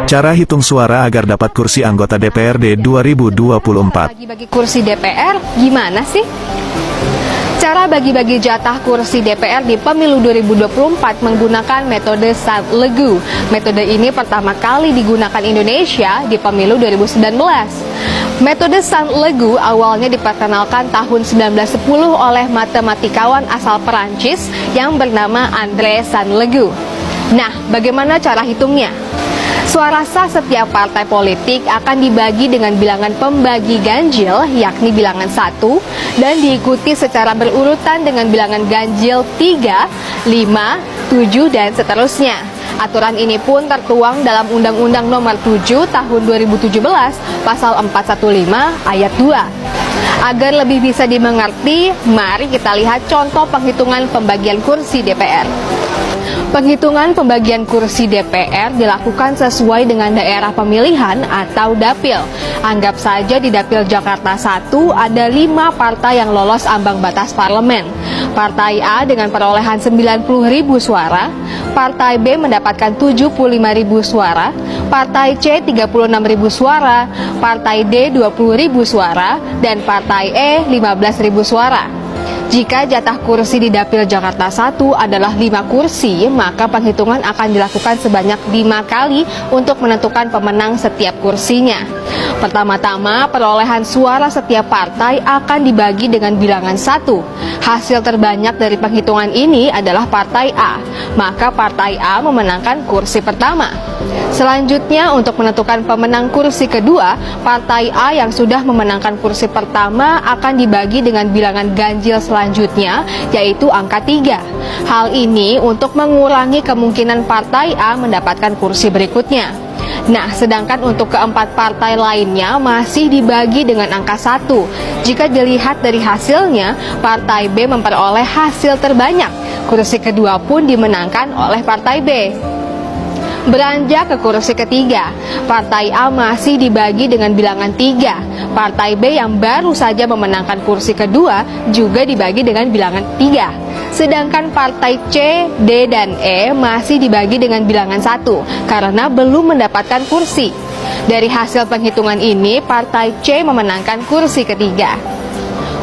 Cara hitung suara agar dapat kursi anggota DPRD 2024. Bagi-bagi kursi DPR, gimana sih? Cara bagi-bagi jatah kursi DPR di pemilu 2024 menggunakan metode Sanlegu. Metode ini pertama kali digunakan Indonesia di pemilu 2019. Metode Sanlegu awalnya diperkenalkan tahun 1910 oleh matematikawan asal Perancis yang bernama André Sanlegu. Nah, bagaimana cara hitungnya? Suara sah setiap partai politik akan dibagi dengan bilangan pembagi ganjil, yakni bilangan 1, dan diikuti secara berurutan dengan bilangan ganjil 3, 5, 7, dan seterusnya. Aturan ini pun tertuang dalam Undang-Undang Nomor 7 Tahun 2017, Pasal 415 Ayat 2. Agar lebih bisa dimengerti, mari kita lihat contoh penghitungan pembagian kursi DPR. Penghitungan pembagian kursi DPR dilakukan sesuai dengan daerah pemilihan atau dapil. Anggap saja di dapil Jakarta 1 ada 5 partai yang lolos ambang batas parlemen. Partai A dengan perolehan 90.000 suara, Partai B mendapatkan 75.000 suara, Partai C 36.000 suara, Partai D 20.000 suara, dan Partai E 15.000 suara. Jika jatah kursi di dapil Jakarta 1 adalah 5 kursi, maka penghitungan akan dilakukan sebanyak 5 kali untuk menentukan pemenang setiap kursinya. Pertama-tama, perolehan suara setiap partai akan dibagi dengan bilangan 1. Hasil terbanyak dari penghitungan ini adalah Partai A, maka Partai A memenangkan kursi pertama. Selanjutnya, untuk menentukan pemenang kursi kedua, Partai A yang sudah memenangkan kursi pertama akan dibagi dengan bilangan ganjil selanjutnya, yaitu angka 3. Hal ini untuk mengurangi kemungkinan Partai A mendapatkan kursi berikutnya. Nah, sedangkan untuk keempat partai lainnya masih dibagi dengan angka 1. Jika dilihat dari hasilnya, Partai B memperoleh hasil terbanyak. Kursi kedua pun dimenangkan oleh Partai B. Beranjak ke kursi ketiga, Partai A masih dibagi dengan bilangan 3. Partai B yang baru saja memenangkan kursi kedua juga dibagi dengan bilangan 3. Sedangkan Partai C, D, dan E masih dibagi dengan bilangan 1 karena belum mendapatkan kursi. Dari hasil penghitungan ini, Partai C memenangkan kursi ketiga.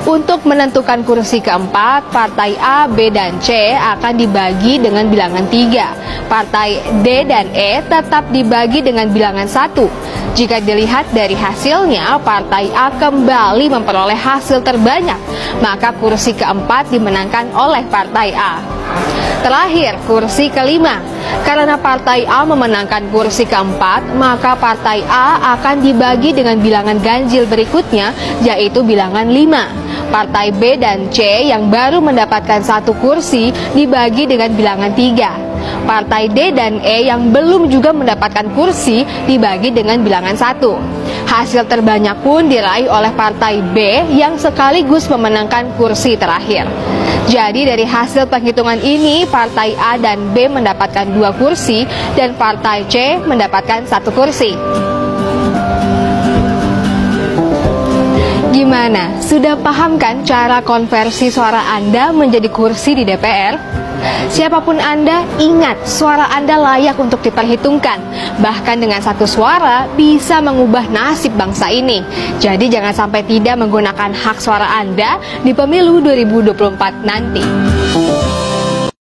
Untuk menentukan kursi keempat, Partai A, B, dan C akan dibagi dengan bilangan 3. Partai D dan E tetap dibagi dengan bilangan 1. Jika dilihat dari hasilnya, Partai A kembali memperoleh hasil terbanyak, maka kursi keempat dimenangkan oleh Partai A. Terakhir, kursi kelima. Karena Partai A memenangkan kursi keempat, maka Partai A akan dibagi dengan bilangan ganjil berikutnya, yaitu bilangan 5. Partai B dan C yang baru mendapatkan 1 kursi dibagi dengan bilangan 3. Partai D dan E yang belum juga mendapatkan kursi dibagi dengan bilangan 1. Hasil terbanyak pun diraih oleh Partai B yang sekaligus memenangkan kursi terakhir. Jadi dari hasil penghitungan ini, Partai A dan B mendapatkan 2 kursi dan Partai C mendapatkan 1 kursi. Gimana? Sudah paham kan cara konversi suara Anda menjadi kursi di DPR? Siapapun Anda, ingat suara Anda layak untuk diperhitungkan. Bahkan dengan 1 suara bisa mengubah nasib bangsa ini. Jadi jangan sampai tidak menggunakan hak suara Anda di pemilu 2024 nanti.